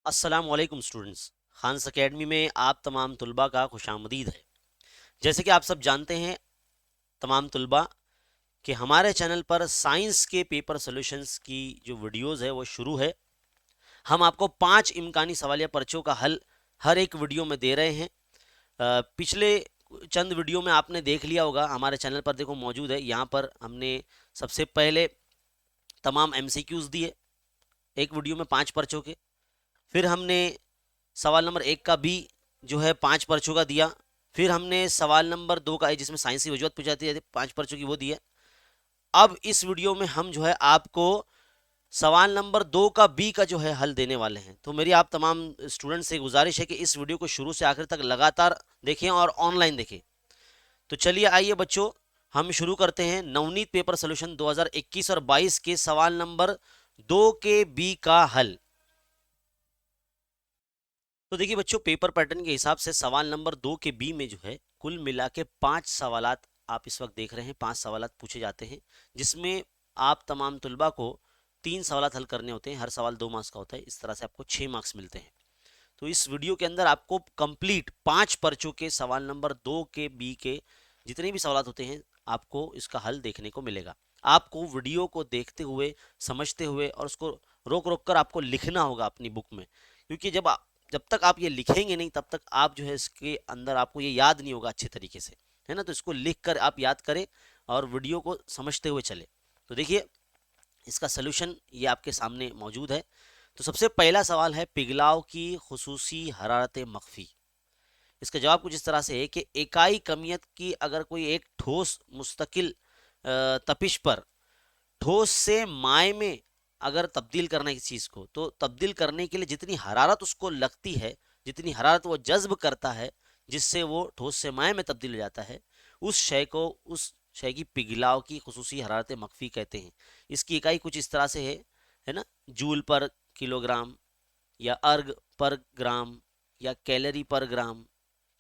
अस्सलामुअलैकुम students, Khans academy में आप तमाम तुल्बा का खुशामदीद है। जैसे कि आप सब जानते हैं तमाम तुल्बा कि हमारे चैनल पर साइंस के पेपर सॉल्यूशंस की जो वीडियोस है वो शुरू है। हम आपको 5 इम्कानी सवालिया पर्चों का हल हर एक वीडियो में दे रहे हैं। पिछले चंद वीडियो में आपने देख लिया होगा, हमारे चैनल पर देखो मौजूद है। यहाँ पर हमने सबसे पहले तमाम MCQs दिए एक वीडियो में 5 पर्चों के। फिर हमने सवाल नंबर 1 का भी जो है 5 पर्चों का दिया। फिर हमने सवाल नंबर 2 का जिसमें साइंस की वजूहत पूछी जाती है 5 पर्चों की वो दी है। अब इस वीडियो में हम जो है आपको सवाल नंबर 2 का बी का जो है हल देने वाले हैं। तो मेरी आप तमाम स्टूडेंट से गुजारिश है कि इस वीडियो को शुरू से आखिर तक लगातार देखें और ऑनलाइन देखें। तो चलिए आइए बच्चों, हम शुरू करते हैं नवनीत पेपर सोल्यूशन 2021 और 22 के सवाल नंबर 2 के बी का हल। तो देखिए बच्चों, पेपर पैटर्न के हिसाब से सवाल नंबर 2 के बी में जो है कुल मिला के 5 सवालात आप इस वक्त देख रहे हैं। 5 सवालात पूछे जाते हैं जिसमें आप तमाम तुलबा को 3 सवालात हल करने होते हैं। हर सवाल 2 मार्क्स का होता है। इस तरह से आपको 6 मार्क्स मिलते हैं। तो इस वीडियो के अंदर आपको कंप्लीट 5 पर्चों के सवाल नंबर 2 के बी के जितने भी सवालात होते हैं आपको इसका हल देखने को मिलेगा। आपको वीडियो को देखते हुए, समझते हुए और उसको रोक रोक कर आपको लिखना होगा अपनी बुक में, क्योंकि जब तक आप ये लिखेंगे नहीं तब तक आप जो है इसके अंदर आपको ये याद नहीं होगा अच्छे तरीके से, है ना। तो इसको लिख कर आप याद करें और वीडियो को समझते हुए चले। तो देखिए इसका सलूशन ये आपके सामने मौजूद है। तो सबसे पहला सवाल है, पिघलाव की खुसूसी हरारत मख्फी। इसका जवाब कुछ इस तरह से है कि इकाई कमियत की अगर कोई एक ठोस मुस्तकिल तपिश पर ठोस से माय में अगर तब्दील करना है किसी चीज को, तो तब्दील करने के लिए जितनी हरारत उसको लगती है, जितनी हरारत वो जज्ब करता है जिससे वो ठोस से माय में तब्दील हो जाता है, उस शय की पिघलाव की खुसूसी हरारत मख्फी कहते हैं। इसकी इकाई कुछ इस तरह से है ना, जूल पर किलोग्राम या अर्ग पर ग्राम या कैलोरी पर ग्राम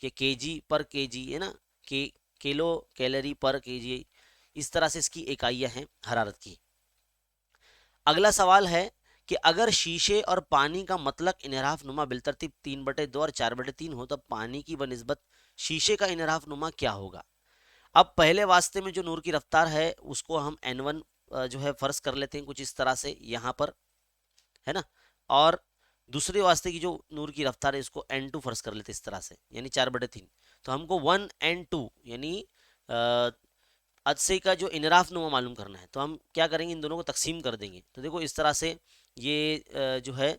या केजी पर केजी, है ना, किलो कैलोरी पर केजी। इस तरह से इसकी इकाइयां हैं हरारत की। अगला सवाल है कि अगर शीशे और पानी का मतलक इनहराफ नुमा बिलतरतीब 3/2 और 4/3 हो, तब पानी की बनिस्बत शीशे का इनहराफ नुमा क्या होगा। अब पहले वास्ते में जो नूर की रफ्तार है उसको हम n1 जो है फर्ज कर लेते हैं कुछ इस तरह से यहाँ पर, है ना। और दूसरे वास्ते की जो नूर की रफ्तार है इसको n2 फर्ज कर लेते हैं इस तरह से, यानी 4/3। तो हमको 1n2 यानी अदसे का जो इनराफ नुमा मालूम करना है। तो हम क्या करेंगे, इन दोनों को तकसीम कर देंगे। तो देखो इस तरह से ये जो है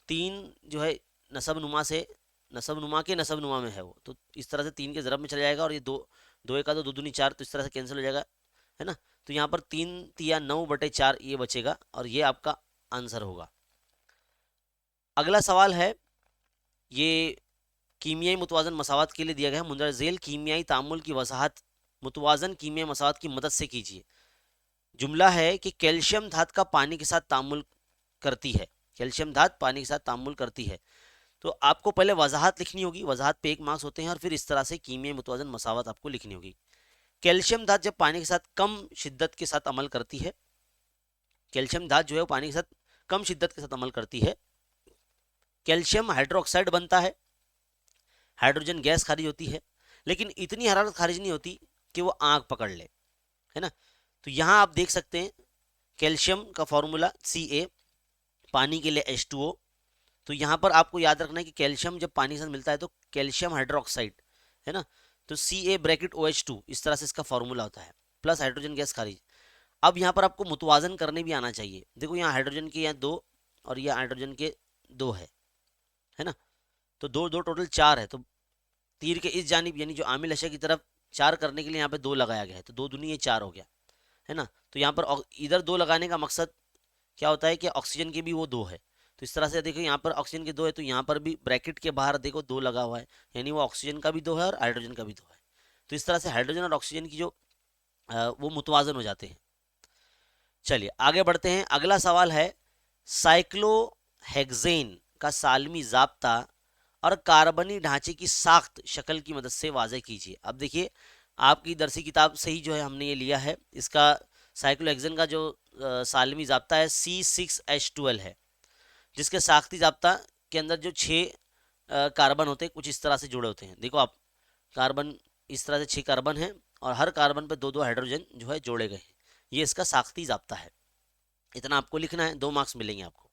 3 जो है नसब नुमा से नसब नुमा के नसब नुमा में है वो, तो इस तरह से 3 के ज़रब में चला जाएगा और ये 2 2 1 2 दूनी 4, तो इस तरह से कैंसिल हो जाएगा, है ना। तो यहाँ पर 3 तिया 9/4 ये बचेगा और ये आपका आंसर होगा। अगला सवाल है, ये कीमियाई मुतवाजन मसावत के लिए दिया गया है। मुंदरज झेल कीमियाई तामुल की वजाहत मुतवाजन कीमियाई मसावत की मदद से कीजिए। जुमला है कि कैल्शियम धात का पानी के साथ तामुल करती है। कैल्शियम धात पानी के साथ तामुल करती है। तो आपको पहले वजाहत लिखनी होगी, वजाहत पे 1 मार्क्स होते हैं, और फिर इस तरह से कीमियाई मुतवाजन मसावत आपको लिखनी होगी। कैल्शियम धात जब पानी के साथ कम शिद्दत के साथ अमल करती है, कैल्शियम धात जो है वो पानी के साथ कम शिद्दत के साथ अमल करती है, कैल्शियम हाइड्रोक्साइड बनता है, हाइड्रोजन गैस खारिज होती है, लेकिन इतनी हरारत खारिज नहीं होती कि वो आग पकड़ ले, है ना। तो यहाँ आप देख सकते हैं कैल्शियम का फॉर्मूला Ca, पानी के लिए H2O। तो यहाँ पर आपको याद रखना है कि कैल्शियम जब पानी के साथ मिलता है तो कैल्शियम हाइड्रोक्साइड, है ना, तो Ca ब्रैकेट OH2, इस तरह से इसका फॉर्मूला होता है, प्लस हाइड्रोजन गैस खारिज। अब यहाँ पर आपको मुतवाजन करने भी आना चाहिए। देखो यहाँ हाइड्रोजन के यहाँ 2 और यहाँ हाइड्रोजन के 2 है ना। तो 2 2 टोटल 4 है। तो तीर के इस जानिब यानी जो आमिल अशय की तरफ 4 करने के लिए यहाँ पे 2 लगाया गया है, तो 2 दूनी ये 4 हो गया, है ना। तो यहाँ पर इधर 2 लगाने का मकसद क्या होता है कि ऑक्सीजन के भी वो 2 है। तो इस तरह से देखो यहाँ पर ऑक्सीजन के 2 है, तो यहाँ पर भी ब्रैकेट के बाहर देखो 2 लगा हुआ है, यानी वो ऑक्सीजन का भी 2 है और हाइड्रोजन का भी 2 है। तो इस तरह से हाइड्रोजन और ऑक्सीजन की जो वो मुतवाजन हो जाते हैं। चलिए आगे बढ़ते हैं। अगला सवाल है, साइक्लोहेक्सेन का सालमी जाब्ता और कार्बनी ढांचे की साख्त शक्ल की मदद से वाज़ेह कीजिए। अब देखिए आपकी दरसी किताब से ही जो है हमने ये लिया है। इसका साइक्लोहेक्सेन का जो सालमी जाब्ता है C6H12 है, जिसके साख्ती जाब्ता के अंदर जो 6 कार्बन होते हैं कुछ इस तरह से जुड़े होते हैं। देखो आप, कार्बन इस तरह से 6 कार्बन हैं और हर कार्बन पे 2-2 हाइड्रोजन जो है जोड़े गए हैं। ये इसका साख्ती जाब्ता है। इतना आपको लिखना है, 2 मार्क्स मिलेंगे आपको।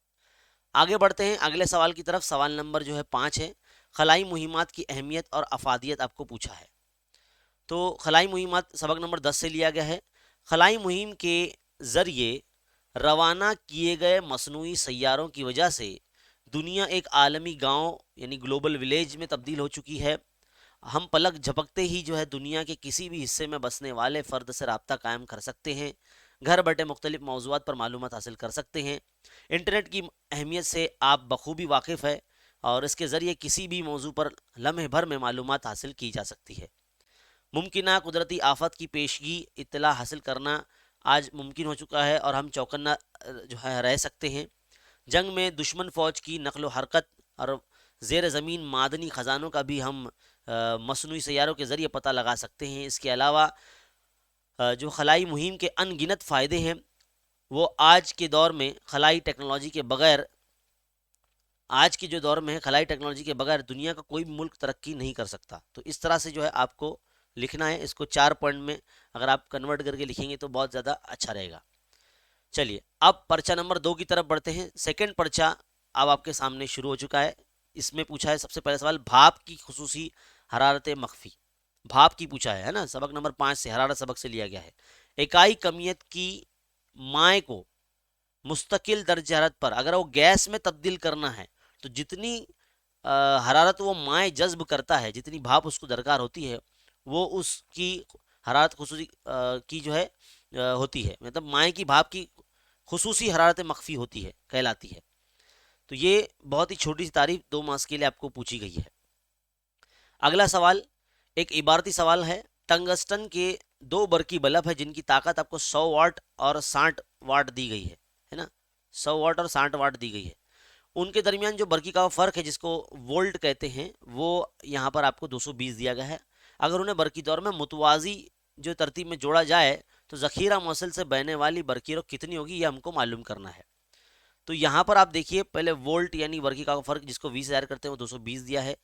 आगे बढ़ते हैं अगले सवाल की तरफ। सवाल नंबर जो है 5 है। खलाई मुहिमात की अहमियत और अफादियत आपको पूछा है। तो खलाई मुहिमात सबक नंबर 10 से लिया गया है। खलाई मुहिम के ज़रिए रवाना किए गए मसनूई सैयारों की वजह से दुनिया एक आलमी गांव यानी ग्लोबल विलेज में तब्दील हो चुकी है। हम पलक झपकते ही जो है दुनिया के किसी भी हिस्से में बसने वाले फ़र्द से रब्ता कायम कर सकते हैं। घर बैठे मुख्तलिफ मौज़ूआत पर मालूमात हासिल कर सकते हैं। इंटरनेट की अहमियत से आप बखूबी वाकिफ़ है और इसके ज़रिए किसी भी मौजू पर लम्हे भर में मालूमात हासिल की जा सकती है। मुमकिना कुदरती आफत की पेशगी इत्तला हासिल करना आज मुमकिन हो चुका है और हम चौकन्ना जो है रह सकते हैं। जंग में दुश्मन फ़ौज की नकलो हरकत और ज़ेर ज़मीन मादनी ख़जानों का भी हम मसनूई सैयारों के ज़रिए पता लगा सकते हैं। इसके अलावा जो खलाई मुहिम के अनगिनत फ़ायदे हैं वो आज के दौर में खलाई टेक्नोलॉजी के बगैर आज के जो दौर में है खलाई टेक्नोलॉजी के बगैर दुनिया का कोई भी मुल्क तरक्की नहीं कर सकता। तो इस तरह से जो है आपको लिखना है। इसको 4 पॉइंट में अगर आप कन्वर्ट करके लिखेंगे तो बहुत ज़्यादा अच्छा रहेगा। चलिए अब पर्चा नंबर 2 की तरफ बढ़ते हैं। सेकंड पर्चा अब आपके सामने शुरू हो चुका है। इसमें पूछा है सबसे पहला सवाल, भाप की खुसूसी हरारत मख्फी। भाप की पूछा है ना, सबक नंबर 5 से, हरारत सबक से लिया गया है। इकाई कमियत की माए को मुस्तकिल दर्ज हरारत पर अगर वो गैस में तब्दील करना है तो जितनी हरारत वो माए जज्ब करता है, जितनी भाप उसको दरकार होती है, वो उसकी हरारत खुसूसी की जो है होती है। मतलब माए की भाप की खुसूसी हरारत मख्फी होती है, कहलाती है। तो ये बहुत ही छोटी सी तारीफ 2 मार्क्स के लिए आपको पूछी गई है। अगला सवाल एक इबारती सवाल है। टंगस्टन के 2 बरकी बल्ब है जिनकी ताकत आपको 100 वाट और 60 वाट दी गई है ना, 100 वाट और 60 वाट दी गई है। उनके दरमियान जो बरकी का फ़र्क है जिसको वोल्ट कहते हैं, वो यहाँ पर आपको 220 दिया गया है। अगर उन्हें बरकी दौर में मुतवाज़ी जो तरतीब में जोड़ा जाए तो ज़ख़ीरा मौसल से बहने वाली बरकी रोक कितनी होगी, ये हमको मालूम करना है। तो यहाँ पर आप देखिए, पहले वोल्ट यानी बरकी का फ़र्क जिसको 20,000 करते हैं वो 220 दिया है।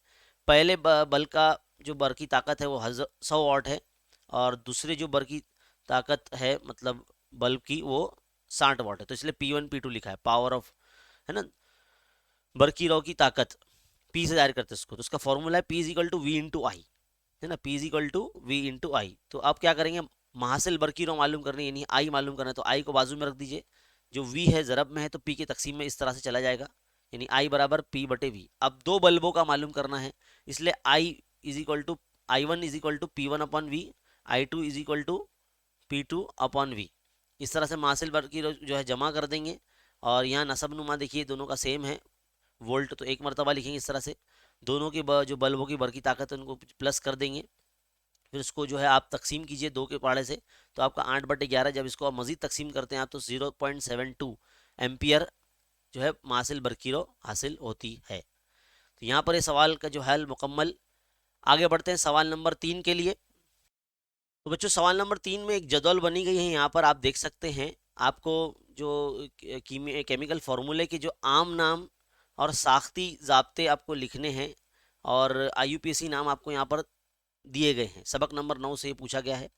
पहले बल्ब का जो बरकी ताकत है वो 100 वाट है और दूसरे जो बरकी ताकत है मतलब बल्ब की वो 60 वाट है। तो इसलिए P1 P2 लिखा है, पावर ऑफ, है ना, बरकी रॉ की ताकत P से जाहिर करते हैं उसको। तो उसका फॉर्मूला है P is equal to V into I, है ना, P is equal to V into I. तो आप क्या करेंगे, महासिल बरकी रॉ मालूम करनी यानी आई मालूम करना है तो आई को बाजू में रख दीजिए। जो V है ज़रब में है तो P के तकसीम में इस तरह से चला जाएगा, यानी आई बराबर P बटे V। अब 2 बल्बों का मालूम करना है इसलिए I is equal to I1 is equal to P1 upon V, I2 is equal to P2 upon V। इस तरह से महासिल बरकी रॉ जो है जमा कर देंगे और यहाँ नसब नुमा देखिए दोनों का सेम है, वोल्ट तो एक मरतबा लिखेंगे इस तरह से। दोनों की जो बल्बों की बरकी ताकत है उनको प्लस कर देंगे। फिर उसको जो है आप तकसीम कीजिए 2 के पहाड़े से तो आपका 8/11। जब इसको आप मज़ीद तकसीम करते हैं आप तो 0.72 एम्पियर जो है मासिल बरकीरो हासिल होती है। तो यहाँ पर ये सवाल का जो हल मुकम्मल। आगे बढ़ते हैं सवाल नंबर 3 के लिए। तो बच्चों सवाल नंबर 3 में एक जदौल बनी गई है, यहाँ पर आप देख सकते हैं। आपको जो केमिकल फार्मूले के जो आम नाम और साख्ती ज़ाब्ते आपको लिखने हैं और IUPAC नाम आपको यहाँ पर दिए गए हैं। सबक नंबर 9 से ये पूछा गया है।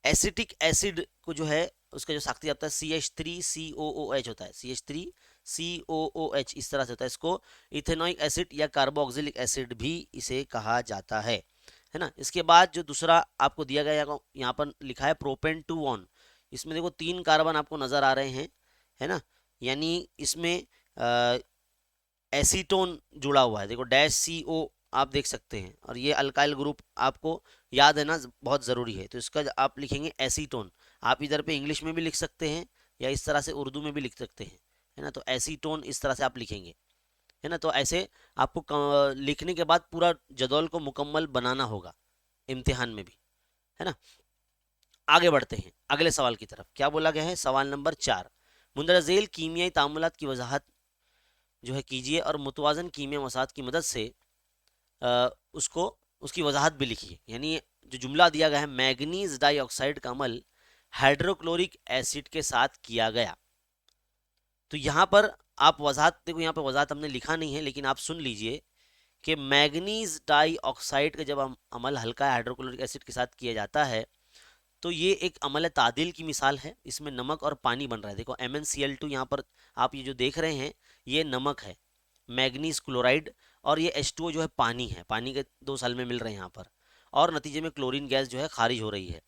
एसिटिक एसिड को जो है उसका जो साख्ती जाता है CH3COOH होता है, CH3COOH इस तरह से होता है। इसको इथेनोइक एसिड या कार्बोक्सिलिक एसिड भी इसे कहा जाता है ना। इसके बाद जो दूसरा आपको दिया गया यहाँ पर लिखा है प्रोपेन 2 इसमें देखो 3 कार्बन आपको नज़र आ रहे हैं, है ना, यानी इसमें एसीटोन जुड़ा हुआ है। देखो -CO आप देख सकते हैं और ये अल्काइल ग्रुप आपको याद है ना, बहुत ज़रूरी है। तो इसका आप लिखेंगे एसीटोन। आप इधर पे इंग्लिश में भी लिख सकते हैं या इस तरह से उर्दू में भी लिख सकते हैं, है ना। तो एसीटोन इस तरह से आप लिखेंगे, है ना। तो ऐसे आपको लिखने के बाद पूरा जदौल को मुकम्मल बनाना होगा इम्तिहान में भी, है ना। आगे बढ़ते हैं अगले सवाल की तरफ। क्या बोला गया है, सवाल नंबर 4, मुंदरजा झेल कीमियाई तामुलात की वजाहत जो है कीजिए और मुतवाज़न कीमिया मसाद की मदद से उसको उसकी वजाहत भी लिखिए। यानी जो जुमला दिया गया है, मैग्नीज डाइऑक्साइड का अमल हाइड्रोक्लोरिक एसिड के साथ किया गया। तो यहाँ पर आप वजाहत देखो, यहाँ पे वजाहत हमने लिखा नहीं है लेकिन आप सुन लीजिए कि मैग्नीज डाइऑक्साइड का जब अमल हल्का हाइड्रोक्लोरिक एसिड के साथ किया जाता है तो ये एक अमल तादिल की मिसाल है। इसमें नमक और पानी बन रहा है। देखो MnCl2 यहाँ पर आप ये जो देख रहे हैं ये नमक है, मैग्नीज क्लोराइड, और ये H2O जो है पानी है, पानी के 2 साल में मिल रहे हैं यहाँ पर, और नतीजे में क्लोरीन गैस जो है खारिज हो रही है।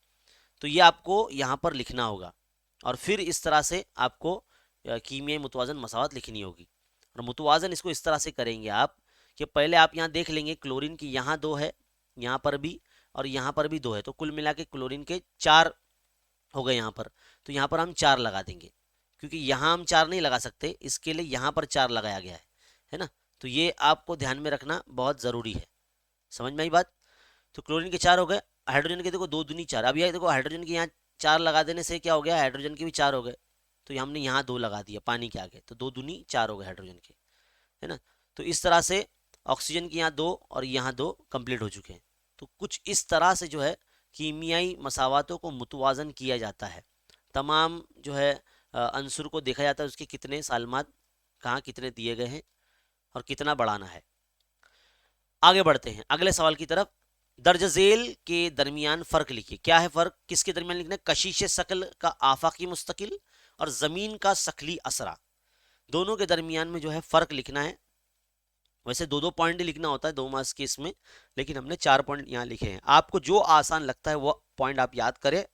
तो ये आपको यहाँ पर लिखना होगा और फिर इस तरह से आपको कीमियाई मुतवाजन मसावत लिखनी होगी। और मुतवाजन इसको इस तरह से करेंगे आप कि पहले आप यहाँ देख लेंगे क्लोरीन की यहाँ 2 है, यहाँ पर भी और यहाँ पर भी 2 है, तो कुल मिला के क्लोरीन के 4 हो गए यहाँ पर। तो यहाँ पर हम 4 लगा देंगे, क्योंकि यहाँ हम 4 नहीं लगा सकते, इसके लिए यहाँ पर 4 लगाया गया है ना। तो ये आपको ध्यान में रखना बहुत ज़रूरी है। समझ में आई बात? तो क्लोरीन के 4 हो गए, हाइड्रोजन के देखो 2 दूनी 4। अब ये देखो हाइड्रोजन के यहाँ 4 लगा देने से क्या हो गया, हाइड्रोजन के भी 4 हो गए। तो हमने यहाँ 2 लगा दिया पानी के आगे, तो 2 दूनी 4 हो गए हाइड्रोजन के, है ना। तो इस तरह से ऑक्सीजन के यहाँ 2 और यहाँ 2 कंप्लीट हो चुके हैं। तो कुछ इस तरह से जो है कीमियाई मसावातों को मुतवाजन किया जाता है। तमाम जो है अंसुर को देखा जाता है, उसके कितने सालमात कहाँ कितने दिए गए हैं और कितना बढ़ाना है। आगे बढ़ते हैं अगले सवाल की तरफ। दर्ज झेल के दरमियान फ़र्क लिखिए। क्या है फ़र्क, किसके दरमियान लिखना है? कशिश शकल का आफाकी मुस्तकिल और ज़मीन का शकली असरा, दोनों के दरमियान में जो है फ़र्क लिखना है। वैसे 2-2 पॉइंट ही लिखना होता है 2 मार्क्स के इसमें, लेकिन हमने 4 पॉइंट यहाँ लिखे हैं। आपको जो आसान लगता है वो पॉइंट आप याद करें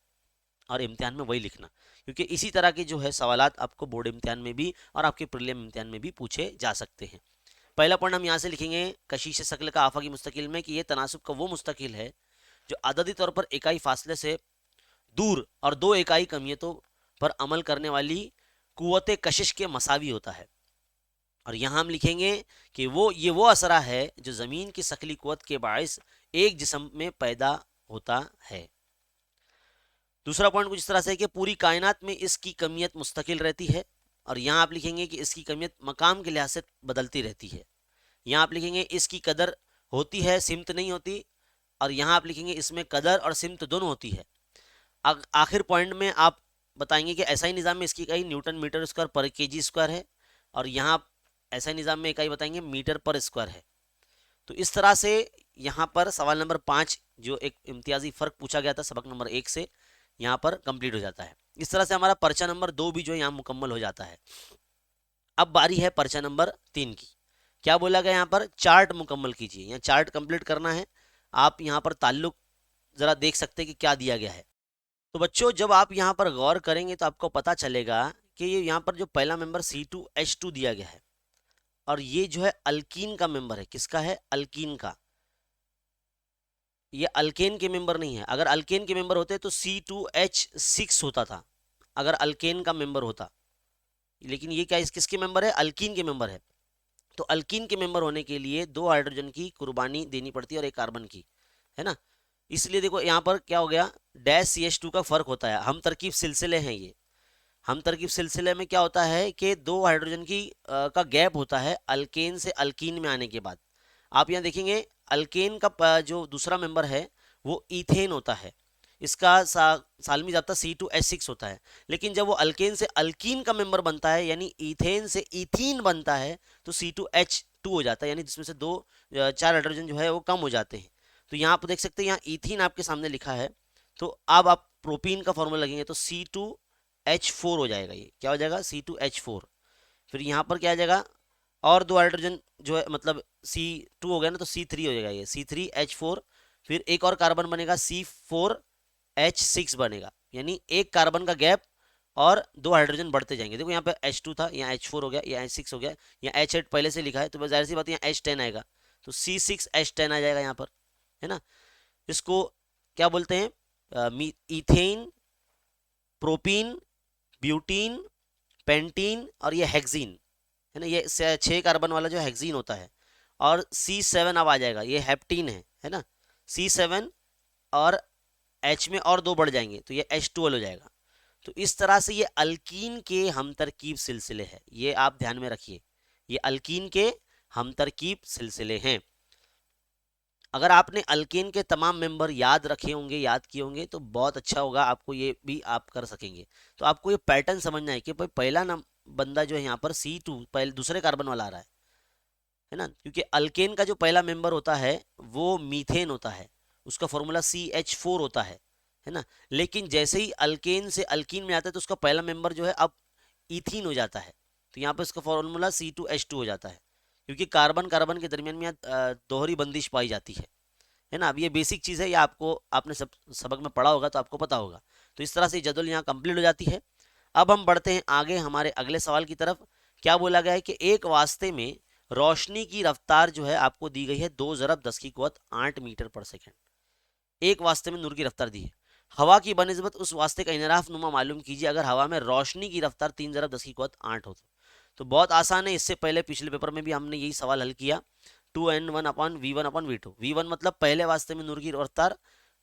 और इम्तिहान में वही लिखना, क्योंकि इसी तरह के जो है सवालात आपको बोर्ड इम्तिहान में भी और आपके प्रीलिम इम्तिहान में भी पूछे जा सकते हैं। पहला पॉइंट हम यहाँ से लिखेंगे कशिश शकल का आफाकी मुस्तकिल में कि ये तनासुब का वो मुस्तकिल है जो अददी तौर पर इकाई फासले से दूर और 2 इकाई कमियतों पर अमल करने वाली कुव्वत कशिश के मसावी होता है। और यहाँ हम लिखेंगे कि ये वो असरा है जो ज़मीन की शकली कुव्वत के बाइस एक जिस्म में पैदा होता है। दूसरा पॉइंट कुछ इस तरह से है कि पूरी कायनात में इसकी कमियत मुस्तकिल रहती है। और यहाँ आप लिखेंगे कि इसकी कमियत मकाम के लिहाज से बदलती रहती है। यहाँ आप लिखेंगे इसकी कदर होती है, सिमत नहीं होती। और यहाँ आप लिखेंगे इसमें कदर और सिमत दोनों होती है। आखिर पॉइंट में आप बताएंगे कि ऐसा ही निज़ाम में इसकी इकाई न्यूटन मीटर स्क्वायर पर केजी स्क्वायर है, और यहाँ ऐसा ही निज़ाम में इकाई बताएंगे मीटर पर स्क्वायर है। तो इस तरह से यहाँ पर सवाल नंबर 5 जो एक इम्तियाजी फ़र्क पूछा गया था सबक नंबर 1 से, यहाँ पर कंप्लीट हो जाता है। इस तरह से हमारा पर्चा नंबर 2 भी जो है यहाँ मुकम्मल हो जाता है। अब बारी है पर्चा नंबर 3 की। क्या बोला गया यहाँ पर? चार्ट मुकम्मल कीजिए। यहाँ चार्ट कंप्लीट करना है। आप यहाँ पर ताल्लुक ज़रा देख सकते हैं कि क्या दिया गया है। तो बच्चों जब आप यहाँ पर गौर करेंगे तो आपको पता चलेगा कि ये यहाँ पर जो पहला मेंबर C2H2 दिया गया है, और ये जो है अल्कीन का मेंबर है। किसका है? अल्कीन का। ये अल्केन के मेंबर नहीं है। अगर अल्केन के मेंबर होते तो C2H6 होता था, अगर अल्केन का मेंबर होता। लेकिन ये क्या किसके मेंबर है? अल्कीन के मेंबर है। तो अल्कीन के मेंबर होने के लिए 2 हाइड्रोजन की कुर्बानी देनी पड़ती है और 1 कार्बन की, है ना। इसलिए देखो यहाँ पर क्या हो गया, डैश CH2 का फर्क होता है। हम तरकीब सिलसिले हैं ये। हम तरकीब सिलसिले में क्या होता है कि 2 हाइड्रोजन की का गैप होता है अल्केन से अल्कीन में आने के बाद। आप यहाँ देखेंगे अल्केन का जो दूसरा मेंबर है वो ईथेन होता है। इसका सालमी ज़ाब्ता C2H6 होता है। लेकिन जब वो अल्केन से अल्कीन का मेंबर बनता है, यानी ईथेन से ईथीन बनता है, तो C2H2 हो जाता है, यानी जिसमें से 4 हाइड्रोजन जो है वो कम हो जाते हैं। तो यहाँ आप देख सकते हैं, यहाँ ईथीन आपके सामने लिखा है। तो अब आप प्रोपीन का फॉर्मूला लगेंगे तो C2H4 हो जाएगा। ये क्या हो जाएगा? C2H4। फिर यहाँ पर क्या आ जाएगा, और 2 हाइड्रोजन जो है मतलब C2 हो गया ना, तो C3 हो जाएगा। ये C3H4। फिर एक और कार्बन बनेगा C4H6 बनेगा, यानी 1 कार्बन का गैप और 2 हाइड्रोजन बढ़ते जाएंगे। देखो यहाँ पे H2 था, यहाँ H4 हो गया, यहाँ H6 हो गया, यहाँ H8 पहले से लिखा है, तो जाहिर सी बात है यहाँ H10 आएगा, तो C6H10 आ जाएगा यहाँ पर, है ना। इसको क्या बोलते हैं? ईथेन, प्रोपीन, ब्यूटीन, पेंटीन और ये हेक्सीन, है ना। ये 6 कार्बन वाला जो हेक्सीन होता है। और C7 अब आ जाएगा, ये हेप्टीन है ना। C7 और H में और 2 बढ़ जाएंगे, तो ये H12 हो जाएगा। तो इस तरह से ये अल्कीन के हम तरकीब सिलसिले हैं। ये आप ध्यान में रखिए, ये अल्कीन के हम तरकीब सिलसिले हैं। अगर आपने अल्केन के तमाम मेंबर याद रखे होंगे, याद किए होंगे, तो बहुत अच्छा होगा, आपको ये भी आप कर सकेंगे। तो आपको ये पैटर्न समझना है कि भाई पहला बंदा जो है यहाँ पर C2 पहले दूसरे कार्बन वाला आ रहा है ना, क्योंकि अल्केन का जो पहला मेंबर होता है वो मीथेन होता है, उसका फॉर्मूला CH4 होता है ना। लेकिन जैसे ही अल्केन से अल्कीन में आता है तो उसका पहला मेंबर जो है अब इथीन हो जाता है, तो यहाँ पर उसका फॉर्मूला C2H2 हो जाता है, क्योंकि कार्बन कार्बन के दरमियान में दोहरी बंदिश पाई जाती है ना। अब ये बेसिक चीज़ है, ये आपको आपने सबक में पढ़ा होगा तो आपको पता होगा। तो इस तरह से जदवल यहाँ कंप्लीट हो जाती है। अब हम बढ़ते हैं आगे हमारे अगले सवाल की तरफ। क्या बोला गया है कि एक वास्ते में रोशनी की रफ्तार जो है आपको दी गई है 2 × 10⁸ मीटर पर सेकेंड। एक वास्ते में नूर की रफ्तार दी है, हवा की बनिस्बत उस वास्ते का इनराफ नुमा मालूम कीजिए अगर हवा में रोशनी की रफ्तार 3 × 10⁸ हो। तो बहुत आसान है, इससे पहले पिछले पेपर में भी हमने यही सवाल हल किया। 2n1/v1/v2, v1 मतलब पहले वास्ते में नूर की रफ्तार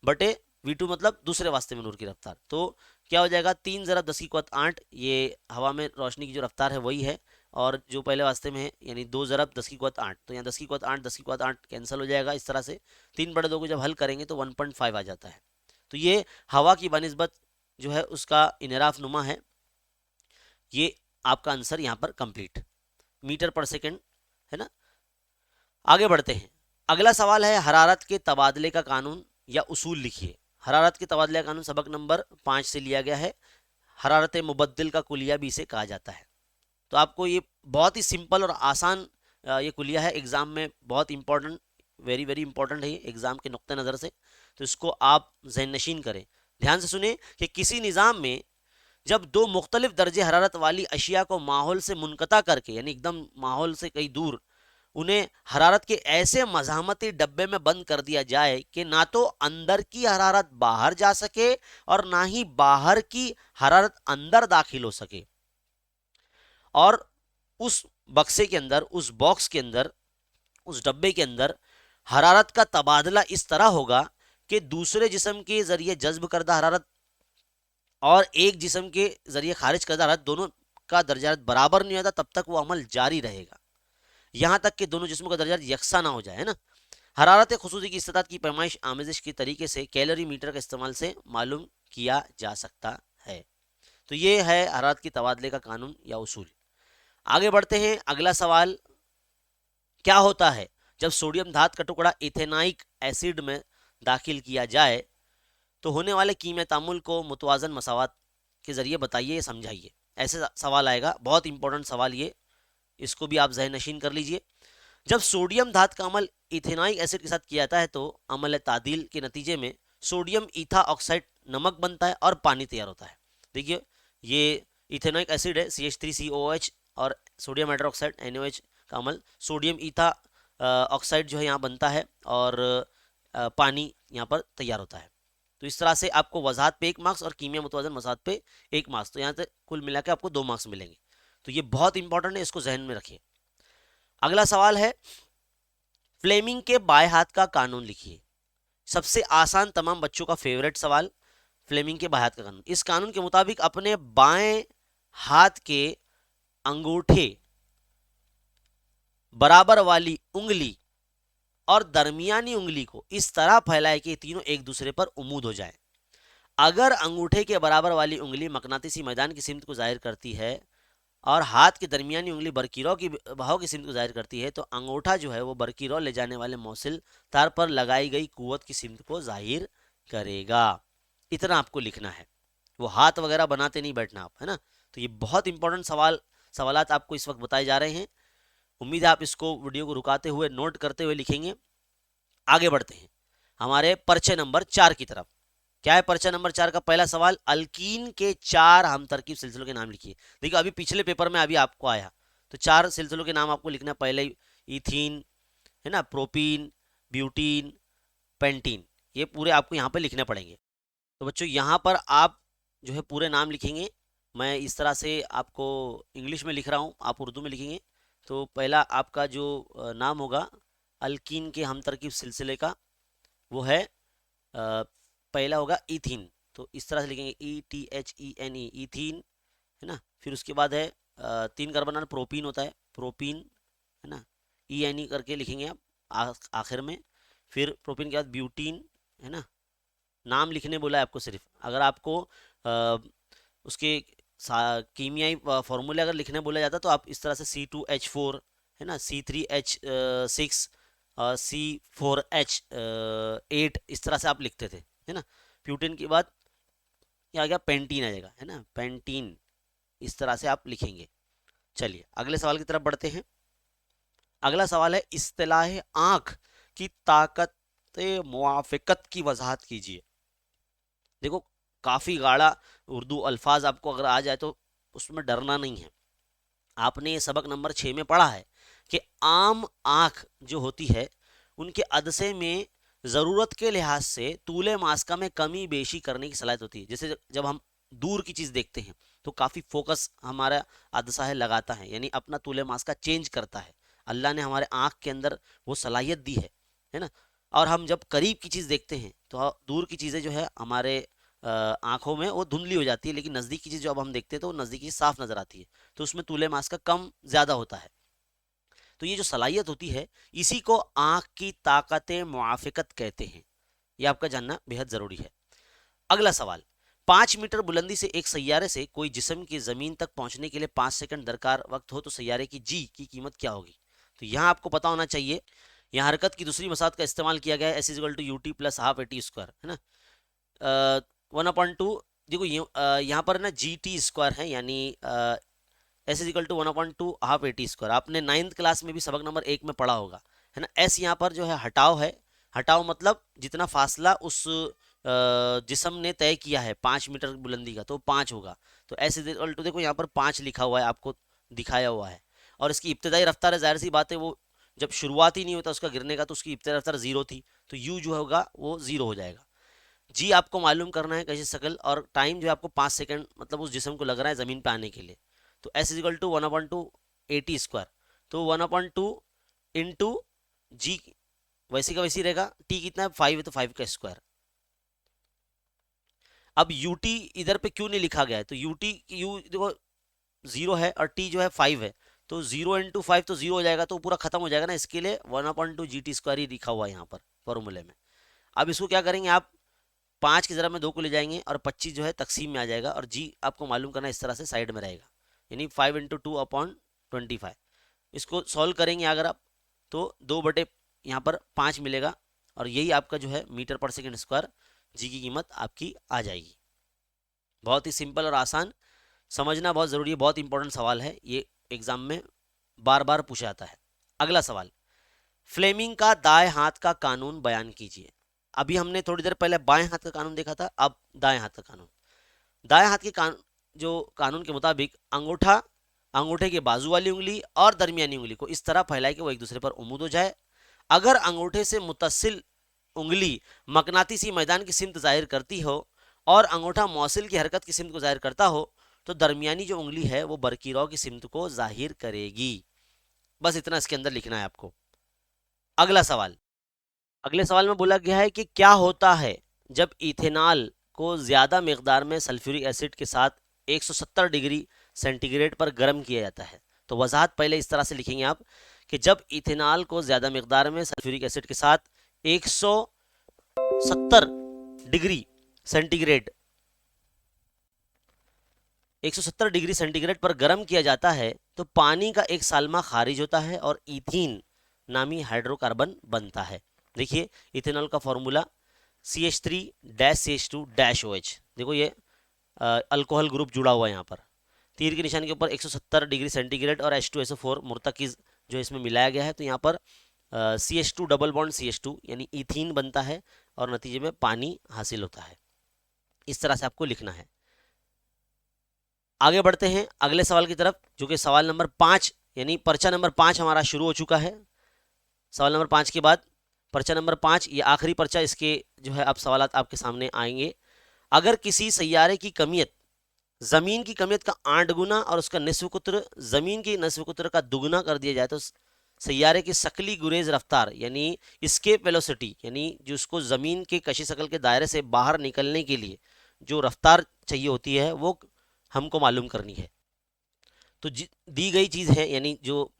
बटे v2 मतलब दूसरे वास्ते में नूर की रफ्तार। तो क्या हो जाएगा 3 × 10⁸, ये हवा में रोशनी की जो रफ्तार है वही है, और जो पहले वास्ते में है यानी 2 × 10⁸, तो यहाँ 10⁸ कैंसिल हो जाएगा। इस तरह से 3/2 को जब हल करेंगे तो 1.5 आ जाता है। तो ये हवा की बनिस्बत जो है उसका इनराफ नुमा है। ये आपका आंसर यहाँ पर कंप्लीट मीटर पर सेकेंड है ना। आगे बढ़ते हैं, अगला सवाल है हरारत के तबादले का कानून या उसूल लिखिए। हरारत के तबादले का कानून सबक नंबर 5 से लिया गया है। हरारत मुबद्दिल का कुलिया भी इसे कहा जाता है। तो आपको ये बहुत ही सिंपल और आसान ये कुलिया है, एग्जाम में बहुत इंपॉर्टेंट, वेरी वेरी इंपॉर्टेंट है ये एग्जाम के नुक्ते नज़र से। तो इसको आप ज़हन नशीन करें, ध्यान से सुने कि किसी निज़ाम में जब दो मुख्तलिफ दर्जे हरारत वाली अशिया को माहौल से मुनक़ता करके यानी एकदम माहौल से कहीं दूर उन्हें हरारत के ऐसे मज़ामती डब्बे में बंद कर दिया जाए कि ना तो अंदर की हरारत बाहर जा सके और ना ही बाहर की हरारत अंदर दाखिल हो सके, और उस बक्से के अंदर, उस बॉक्स के अंदर, उस डब्बे के अंदर हरारत का तबादला इस तरह होगा कि दूसरे जिस्म के जरिए जज्ब करदा हरारत और एक जिस्म के जरिए खारिज करदा हरारत दोनों का दर्जा बराबर नहीं होता, तब तक वो अमल जारी रहेगा यहाँ तक कि दोनों जिस्मों का दर्जा यकसा ना हो जाए, है ना। हरारत खुसूसी की इस्तात की पैमाइश आमेजिश के तरीके से कैलोरी मीटर के इस्तेमाल से मालूम किया जा सकता है। तो ये है हरारत की तबादले का कानून या उसूल। आगे बढ़ते हैं, अगला सवाल, क्या होता है जब सोडियम धात का टुकड़ा इथेनाइक एसिड में दाखिल किया जाए तो होने वाले कीमिया तामुल को मुतवाजन मसावत के जरिए बताइए, समझाइए। ऐसे सवाल आएगा, बहुत इंपॉर्टेंट सवाल ये, इसको भी आप ज़हन नशीन कर लीजिए। जब सोडियम धात का अमल इथेनाइक एसिड के साथ किया जाता है तो अमल तादील के नतीजे में सोडियम ईथा ऑक्साइड नमक बनता है और पानी तैयार होता है। देखिए ये इथेनाइक एसिड है CH3COOH और सोडियम हाइड्रोक्साइड NaOH का अमल सोडियम ईथा ऑक्साइड जो है यहाँ बनता है और पानी यहाँ पर तैयार होता है। तो इस तरह से आपको वजाहत पे 1 मार्क्स और कीमिया मुतवाजन मसावत पे 1 मार्क्स, तो यहाँ से कुल मिला के आपको 2 मार्क्स मिलेंगे। तो ये बहुत इंपॉर्टेंट है, इसको जहन में रखिए। अगला सवाल है फ्लेमिंग के बाएं हाथ का कानून लिखिए। सबसे आसान, तमाम बच्चों का फेवरेट सवाल, फ्लेमिंग के बाएं हाथ का कानून। इस कानून के मुताबिक अपने बाएं हाथ के अंगूठे बराबर वाली उंगली और दरमियानी उंगली को इस तरह फैलाए कि तीनों एक दूसरे पर उमूद हो जाए। अगर अंगूठे के बराबर वाली उंगली मकनातीसी मैदान की सिमत को जाहिर करती है और हाथ की दरमियानी उंगली बरकीरों की बहाव की सिमत को जाहिर करती है तो अंगूठा जो है वो बरकीरों ले जाने वाले मौसिल तार पर लगाई गई कुव्वत की सिमत को जाहिर करेगा। इतना आपको लिखना है, वो हाथ वगैरह बनाते नहीं बैठना आप, है ना। तो ये बहुत इंपॉर्टेंट सवालात आपको इस वक्त बताए जा रहे हैं। उम्मीद है आप इसको वीडियो को रुकाते हुए नोट करते हुए लिखेंगे। आगे बढ़ते हैं हमारे पर्चे नंबर 4 की तरफ। क्या है पर्चा नंबर 4 का पहला सवाल, अल्कीन के 4 हम तरकीब सिलसिलों के नाम लिखिए। देखिए अभी पिछले पेपर में अभी आपको आया, तो 4 सिलसिलों के नाम आपको लिखना। पहले इथीन है ना, प्रोपीन, ब्यूटीन, पेंटीन, ये पूरे आपको यहाँ पे लिखने पड़ेंगे। तो बच्चों यहाँ पर आप जो है पूरे नाम लिखेंगे। मैं इस तरह से आपको इंग्लिश में लिख रहा हूँ, आप उर्दू में लिखेंगे। तो पहला आपका जो नाम होगा अल्कीन के हम तरकीब सिलसिले का, वो है पहला होगा इथीन। तो इस तरह से लिखेंगे ETHENE, इथीन, है ना। फिर उसके बाद है 3 कार्बन प्रोपीन होता है, प्रोपीन, है ना, ENE करके लिखेंगे आप आखिर में। फिर प्रोपीन के बाद ब्यूटीन, है ना। नाम लिखने बोला है आपको सिर्फ, अगर आपको उसके कीमियाई फॉर्मूले अगर लिखने बोला जाता तो आप इस तरह से C2H4 है ना, C3H6, C4H8 इस तरह से आप लिखते थे, है ना। प्यूटेन के बाद क्या आ गया, पेंटीन आ जाएगा, है ना, पेंटीन, इस तरह से आप लिखेंगे। चलिए अगले सवाल की तरफ बढ़ते हैं। अगला सवाल है, इस्तिलाह आंख की ताकत मुआफ़िकत की वजाहत कीजिए। देखो काफ़ी गाढ़ा उर्दू अल्फाज आपको अगर आ जाए तो उसमें डरना नहीं है। आपने ये सबक नंबर 6 में पढ़ा है कि आम आँख जो होती है उनके अदसे में ज़रूरत के लिहाज से तूले मास्का में कमी बेशी करने की सलाहियत होती है। जैसे जब हम दूर की चीज़ देखते हैं तो काफ़ी फोकस हमारा अदसा है लगाता है, यानी अपना तूले मास्का चेंज करता है। अल्लाह ने हमारे आँख के अंदर वो सलाहियत दी है ना। और हम जब करीब की चीज़ देखते हैं तो दूर की चीज़ें जो है हमारे आंखों में वो धुंधली हो जाती है, लेकिन नज़दीक की चीज़ जो अब हम देखते हैं तो वो नज़दीकी साफ नज़र आती है, तो उसमें तूले मास का कम ज़्यादा होता है। तो ये जो सलाहियत होती है इसी को आंख की ताकत मुआफ़िकत कहते हैं। ये आपका जानना बेहद ज़रूरी है। अगला सवाल, 5 मीटर बुलंदी से एक सैयारे से कोई जिस्म की ज़मीन तक पहुंचने के लिए 5 सेकंड दरकार वक्त हो तो सैयारे की जी की कीमत क्या होगी। तो यहाँ आपको पता होना चाहिए, यहाँ हरकत की दूसरी मसात का इस्तेमाल किया गया है, S is equal to U T plus half A T square, है ना। 1/2, देखो यहाँ पर ना जी टी स्क्वायर है, यानी S is equal to 1/2 half A T square. आपने 9th क्लास में भी सबक नंबर 1 में पढ़ा होगा, है ना। एस यहाँ पर जो है हटाव है, हटाव मतलब जितना फासला उस जिस्म ने तय किया है 5 मीटर बुलंदी का तो 5 होगा। तो एस इज इक्वल टू, देखो यहाँ पर 5 लिखा हुआ है, आपको दिखाया हुआ है। और इसकी इब्तदाई रफ्तार है, जाहिर सी बात है वो जब शुरुआत ही नहीं होता उसका गिरने का तो उसकी इब्तदाई रफ्तार 0 थी, तो यू जो होगा वो 0 हो जाएगा। जी आपको मालूम करना है कैसे शकल, और टाइम जो है आपको 5 सेकंड मतलब उस जिस्म को लग रहा है ज़मीन पे आने के लिए। तो S is equal to 1/2 A T square, तो 1/2 इंटू जी वैसी का वैसी रहेगा। टी कितना है, 5 है, तो 5 का स्क्वायर। अब यू टी इधर पे क्यों नहीं लिखा गया है, तो यू टी यू देखो 0 है और टी जो है 5 है, तो 0 × 5 तो 0 हो जाएगा, तो पूरा खत्म हो जाएगा ना, इसके लिए 1/2 जी टी स्क्वायर ही लिखा हुआ है यहाँ पर फॉर्मूले में। अब इसको क्या करेंगे आप, 5 की जरा में 2 को ले जाएंगे और 25 जो है तकसीम में आ जाएगा, और जी आपको मालूम करना इस तरह से साइड में रहेगा, यानी 5 × 2/25। इसको सॉल्व करेंगे अगर आप तो 2/, यहाँ पर 5 मिलेगा, और यही आपका जो है मीटर पर सेकेंड स्क्वायर जी की कीमत आपकी आ जाएगी। बहुत ही सिंपल और आसान, समझना बहुत ज़रूरी है, बहुत इंपॉर्टेंट सवाल है ये, एग्जाम में बार बार पूछा जाता है। अगला सवाल, फ्लेमिंग का दाएं हाथ का कानून बयान कीजिए। अभी हमने थोड़ी देर पहले बाएं हाथ का कानून देखा था, अब दाएं हाथ का कानून। दाएं हाथ के जो कानून के मुताबिक अंगूठा अंगूठे के बाजू वाली उंगली और दरमियानी उंगली को इस तरह फैलाए कि वो एक दूसरे पर उम्मीद हो जाए। अगर अंगूठे से मुत्तसिल उंगली मकनातीसी मैदान की सिमत जाहिर करती हो और अंगूठा मौसिल की हरकत की सिमत को जाहिर करता हो तो दरमियानी जो उंगली है वो बरकीराव की सिमत को जाहिर करेगी। बस इतना इसके अंदर लिखना है आपको। अगला सवाल, अगले सवाल में बोला गया है कि क्या होता है जब इथेनॉल को ज़्यादा मकदार में सल्फ्यूरिक एसिड के साथ 170 डिग्री सेंटीग्रेड पर गर्म किया जाता है। तो वजाहत पहले इस तरह से लिखेंगे आप कि जब इथेनॉल को ज़्यादा मकदार में सल्फ्यूरिक एसिड के साथ 170 डिग्री सेंटीग्रेड 170 डिग्री सेंटीग्रेड पर गर्म किया जाता है तो पानी का एक सालमा खारिज होता है और इथीन नामी हाइड्रोकार्बन बनता है। देखिए इथेनॉल का फॉर्मूला CH3-CH2-OH, देखो ये अल्कोहल ग्रुप जुड़ा हुआ है यहाँ पर, तीर के निशान के ऊपर 170 डिग्री सेंटीग्रेड और H2SO4 मुर्तकिज जो इसमें मिलाया गया है, तो यहाँ पर CH2 डबल बॉन्ड CH2 यानी इथीन बनता है और नतीजे में पानी हासिल होता है। इस तरह से आपको लिखना है। आगे बढ़ते हैं अगले सवाल की तरफ, जो कि सवाल नंबर 5 यानी पर्चा नंबर 5 हमारा शुरू हो चुका है। सवाल नंबर 5 के बाद पर्चा नंबर 5, ये आखिरी पर्चा, इसके जो है अब सवालात आपके सामने आएंगे। अगर किसी सैयारे की कमियत ज़मीन की कमियत का 8 गुना और उसका निस्फ कुत्र ज़मीन की निस्फ कुत्र का दुगना कर दिया जाए तो सैयारे की शकली गुरेज रफ्तार यानी स्केप वेलोसिटी, यानी जो उसको ज़मीन के कशी शकल के दायरे से बाहर निकलने के लिए जो रफ्तार चाहिए होती है वो हमको मालूम करनी है। तो दी गई चीज़ है, यानी जो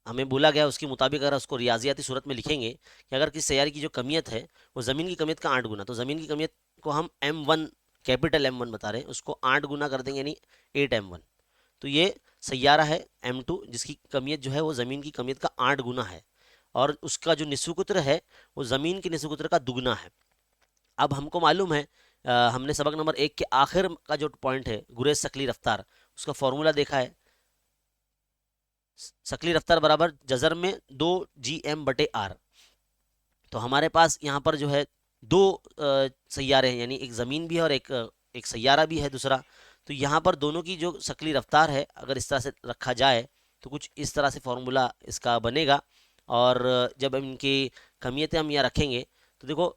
हमें बोला गया उसके मुताबिक अगर उसको रियाजियाती सूरत में लिखेंगे कि अगर किसी सैयारे की जो कमियत है वो ज़मीन की कमियत का 8 गुना, तो ज़मीन की कमियत को हम M1 कैपिटल M1 बता रहे हैं, उसको 8 गुना कर देंगे यानी 8M1। तो ये सैयारा है M2 जिसकी कमियत जो है वो ज़मीन की कमियत का 8 गुना है, और उसका जो निस्वकुत्र है वो ज़मीन के निस्वकुत्र का दुगना है। अब हमको मालूम है, हमने सबक नंबर 1 के आखिर का जो पॉइंट है गुरेज शकली रफ्तार, उसका फॉर्मूला देखा है। शकली रफ्तार बराबर जजर में 2Gm/r। तो हमारे पास यहाँ पर जो है दो सैयारे हैं, यानी एक ज़मीन भी है और एक सैयारा भी है दूसरा। तो यहाँ पर दोनों की जो शकली रफ्तार है अगर इस तरह से रखा जाए तो कुछ इस तरह से फॉर्मूला इसका बनेगा। और जब इनकी कमियतें हम यहाँ रखेंगे तो देखो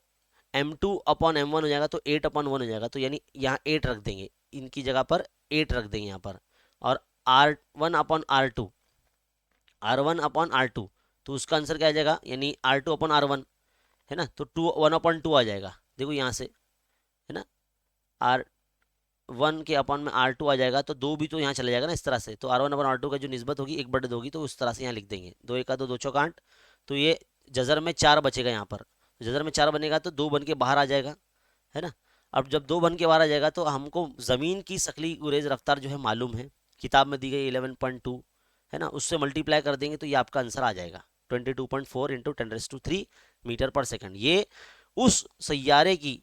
M2/M1 हो जाएगा तो 8/1 हो जाएगा, तो यानी यहाँ 8 रख देंगे, इनकी जगह पर 8 रख देंगे यहाँ पर। और R1/R2, R1/R2, तो उसका आंसर क्या आ जाएगा, यानी R2/R1 है ना, तो 1/2 आ जाएगा। देखो यहाँ से है ना, R1 के अपॉन में R2 आ जाएगा, तो 2 भी तो यहाँ चला जाएगा ना इस तरह से, तो R1/R2 का जो निस्बत होगी 1/2 होगी, तो उस तरह से यहाँ लिख देंगे। 2 1 2 2 चौक 8, तो ये जजर में 4 बचेगा यहाँ पर। जजर में 4 बनेगा तो 2 बन के बाहर आ जाएगा, है ना। अब जब 2 बन के बाहर आ जाएगा तो हमको ज़मीन की शकली गुरेज रफ्तार जो है मालूम है, किताब में दी गई 11.2 है ना, उससे मल्टीप्लाई कर देंगे तो ये आपका आंसर आ जाएगा 22.4 × 10⁻³ मीटर पर सेकंड। ये उस सैयारे की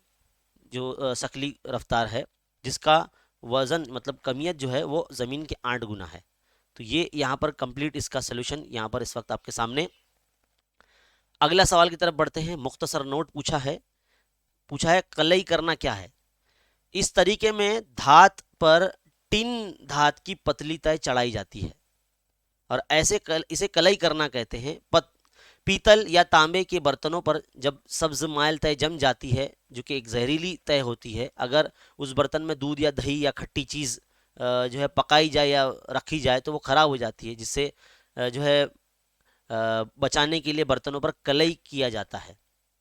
जो शकली रफ्तार है जिसका वजन मतलब कमियत जो है वो ज़मीन के 8 गुना है। तो ये यहाँ पर कंप्लीट इसका सोल्यूशन यहाँ पर इस वक्त आपके सामने। अगला सवाल की तरफ बढ़ते हैं। मुख्तसर नोट पूछा है कलई करना क्या है। इस तरीके में धात पर टिन धात की पतली तय चढ़ाई जाती है और इसे कलई करना कहते हैं। पीतल या तांबे के बर्तनों पर जब सब्ज माइल तय जम जाती है जो कि एक जहरीली तय होती है, अगर उस बर्तन में दूध या दही या खट्टी चीज़ जो है पकाई जाए या रखी जाए तो वो ख़राब हो जाती है, जिससे जो है बचाने के लिए बर्तनों पर कलई किया जाता है।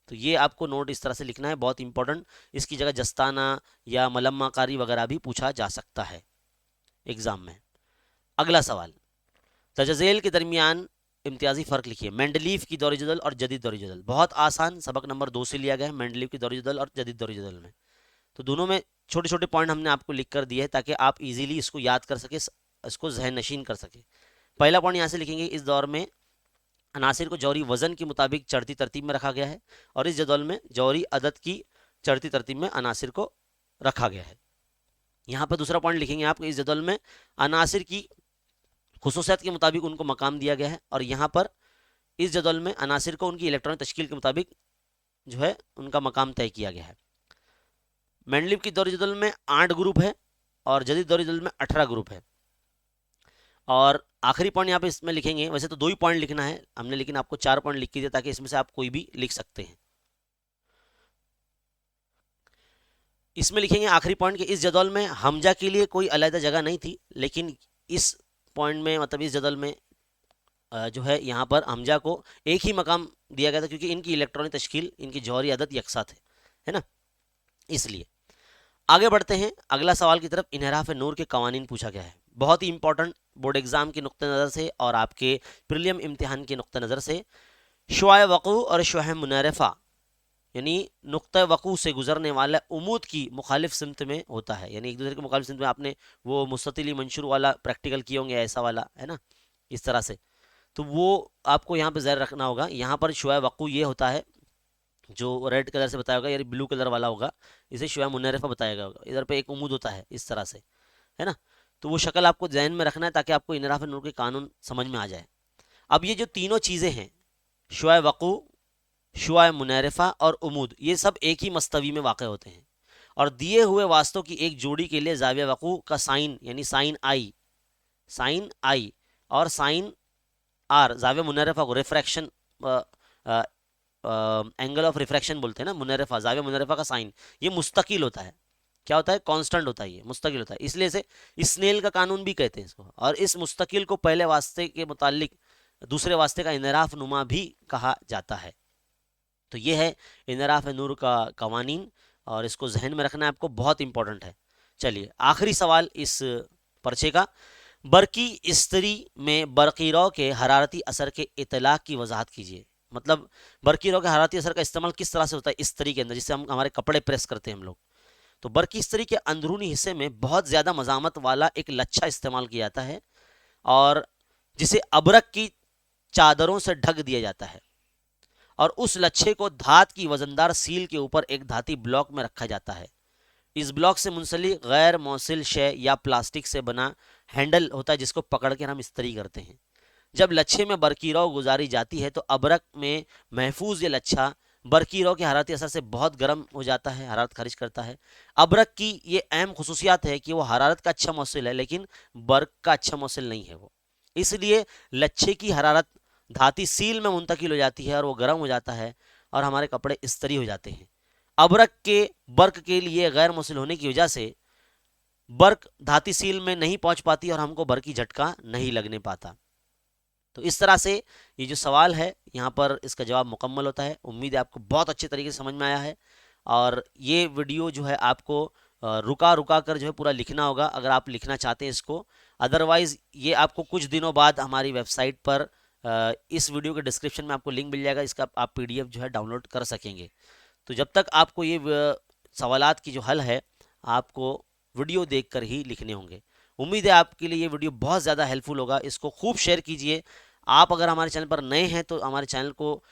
तो ये आपको नोट इस तरह से लिखना है, बहुत इंपॉर्टेंट। इसकी जगह जस्ताना या मलम्माकारी वगैरह भी पूछा जा सकता है एग्जाम में। अगला सवाल, तजज़ेल के दरमियान इम्तियाजी फ़र्क लिखिए। मेंडलीव की दौर जदल और जदीद दौर जदल, बहुत आसान, सबक नंबर 2 से लिया गया है मेंडलीव की दौर जदल और जदीद दौर जदल में। तो दोनों में छोटे छोटे पॉइंट हमने आपको लिख कर दिए हैं ताकि आप इजीली इसको याद कर सके, इसको जहन नशीन कर सके। पहला पॉइंट यहाँ से लिखेंगे, इस दौर में अनासिर को जौहरी वज़न के मुताबिक चढ़ती तरतीब में रखा गया है और इस जदौल में जौहरी अदद की चढ़ती तरतीब में अनासिर को रखा गया है। यहाँ पर दूसरा पॉइंट लिखेंगे आप, इस जदौल में अनासिर की खुसूसियत के मुताबिक उनको मकाम दिया गया है और यहाँ पर इस जदौल में अनासिर को उनकी इलेक्ट्रॉनिक तश्कील के मुताबिक जो है उनका मकाम तय किया गया है। मेंडलीव की दौर जदौल में 8 ग्रुप है और जदीद दौर जदौल में 18 ग्रुप है। और आखिरी पॉइंट यहाँ पे इसमें लिखेंगे, वैसे तो 2 ही पॉइंट लिखना है हमने, लेकिन आपको 4 पॉइंट लिख के दिया ताकि इसमें से आप कोई भी लिख सकते हैं। इसमें लिखेंगे आखिरी पॉइंट कि इस जदौल में हमजा के लिए कोई अलग जगह नहीं थी, लेकिन इस पॉइंट में मतलब इस जदौल में जो है यहाँ पर हमजा को एक ही मकाम दिया गया था क्योंकि इनकी इलेक्ट्रॉनिक तश्कील, इनकी जौहरी अदद यकसा थे, है ना, इसलिए। आगे बढ़ते हैं अगला सवाल की तरफ। इनहराफ नूर के कवानीन पूछा गया है, बहुत ही इंपॉर्टेंट बोर्ड एग्जाम के नुक्ते नज़र से और आपके प्रीलिम इम्तिहान के नुक्ते नज़र से। शुआ वक़ू और शुआ मुनरफ़ा यानी नुक्ता वक़ू से गुजरने वाला उमूद की मुखालिफ सिमत में होता है, यानी एक दूसरे के मुखालिफ सिमत में। आपने वो मुस्ततिली मंशूर वाला प्रैक्टिकल किए होंगे, ऐसा वाला, है ना, इस तरह से। तो वो आपको यहाँ पे ज़हन रखना होगा। यहाँ पर शुआ वक़ू ये होता है जो रेड कलर से बताया होगा, यानी ब्लू कलर वाला होगा, इसे शुआ मुनरफ़ा बताया गया होगा। इधर पे एक उमूद होता है इस तरह से, है ना। तो वो शक्ल आपको ज़हन में रखना है ताकि आपको इनहराफ नूर के कानून समझ में आ जाए। अब ये जो तीनों चीज़ें हैं, शुआ वक़ू, शुआ मुनरफ़ा और उमूद, ये सब एक ही मस्तवी में वाक़ होते हैं और दिए हुए वास्तों की एक जोड़ी के लिए ज़ाविया वक़ू का साइन यानी साइन आई और साइन आर ज़ाविया मुनरफ़ा को रिफ्रैक्शन एंगल ऑफ रिफ्रैक्शन बोलते हैं ना, मुनरफ़ा, ज़ाविया मुनरफ़ा का साइन ये मुस्तकिल होता है। क्या होता है? कांस्टेंट होता है, ये मुस्तकिल होता है, इसलिए इसे स्नेल का कानून भी कहते हैं इसको। और इस मुस्तकिल को पहले वास्ते के मुतालिक दूसरे वास्ते का इनराफ नुमा भी कहा जाता है। तो ये है इनराफ नूर का कवानीन और इसको जहन में रखना आपको, बहुत इंपॉर्टेंट है। चलिए आखिरी सवाल इस पर्चे का, बरकी इस्तरी में बरकी रौ के हरारती असर के इतलाक की वजाहत कीजिए। मतलब बरकी रौ के हरारती असर का इस्तेमाल किस तरह से होता है इस्तरी के अंदर, जिससे हम हमारे कपड़े प्रेस करते हैं हम लोग। तो बरकिस्तरी के अंदरूनी हिस्से में बहुत ज़्यादा मज़ामत वाला एक लच्छा इस्तेमाल किया जाता है और जिसे अबरक की चादरों से ढक दिया जाता है और उस लच्छे को धात की वजनदार सील के ऊपर एक धाती ब्लॉक में रखा जाता है। इस ब्लॉक से मुंसलिक गैर मौसिल शय या प्लास्टिक से बना हैंडल होता है जिसको पकड़ कर हम इस्त्री करते हैं। जब लच्छे में बरकी रौ गुजारी जाती है तो अबरक में महफूज ये लच्छा बरकी रौ के हरारती असर से बहुत गर्म हो जाता है, हरारत खारिज करता है। अबरक की ये अहम खसूसियात है कि वो हरारत का अच्छा मौसिल है लेकिन बर्क का अच्छा मौसिल नहीं है वो, इसलिए लच्छे की हरारत धाती सील में मुंतकिल हो जाती है और वो गर्म हो जाता है और हमारे कपड़े इस्त्री हो जाते हैं। अबरक के बर्क के लिए गैर मौसिल होने की वजह से बर्क धाती सील में नहीं पहुंच पाती और हमको बर्क की झटका नहीं लगने पाता। तो इस तरह से ये जो सवाल है यहाँ पर इसका जवाब मुकम्मल होता है। उम्मीद है आपको बहुत अच्छे तरीके से समझ में आया है और ये वीडियो जो है आपको रुका रुका कर जो है पूरा लिखना होगा अगर आप लिखना चाहते हैं इसको। अदरवाइज़ ये आपको कुछ दिनों बाद हमारी वेबसाइट पर इस वीडियो के डिस्क्रिप्शन में आपको लिंक मिल जाएगा, इसका आप PDF जो है डाउनलोड कर सकेंगे। तो जब तक आपको ये सवालात की जो हल है आपको वीडियो देखकर ही लिखने होंगे। उम्मीद है आपके लिए ये वीडियो बहुत ज़्यादा हेल्पफुल होगा, इसको खूब शेयर कीजिए। आप अगर हमारे चैनल पर नए हैं तो हमारे चैनल को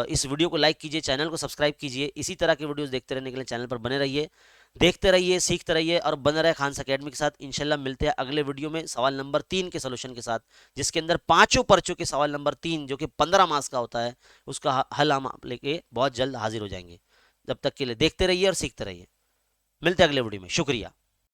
इस वीडियो को लाइक कीजिए, चैनल को सब्सक्राइब कीजिए। इसी तरह के वीडियोस देखते रहने के लिए चैनल पर बने रहिए, देखते रहिए, सीखते रहिए और बने रहे खान्स अकेडमी के साथ। इंशाल्लाह मिलते हैं अगले वीडियो में सवाल नंबर 3 के सोल्यूशन के साथ, जिसके अंदर पांचों पर्चों के सवाल नंबर 3 जो कि 15 मार्क्स का होता है उसका हल हम लेके बहुत जल्द हाजिर हो जाएंगे। जब तक के लिए देखते रहिए और सीखते रहिए। मिलते हैं अगले वीडियो में। शुक्रिया।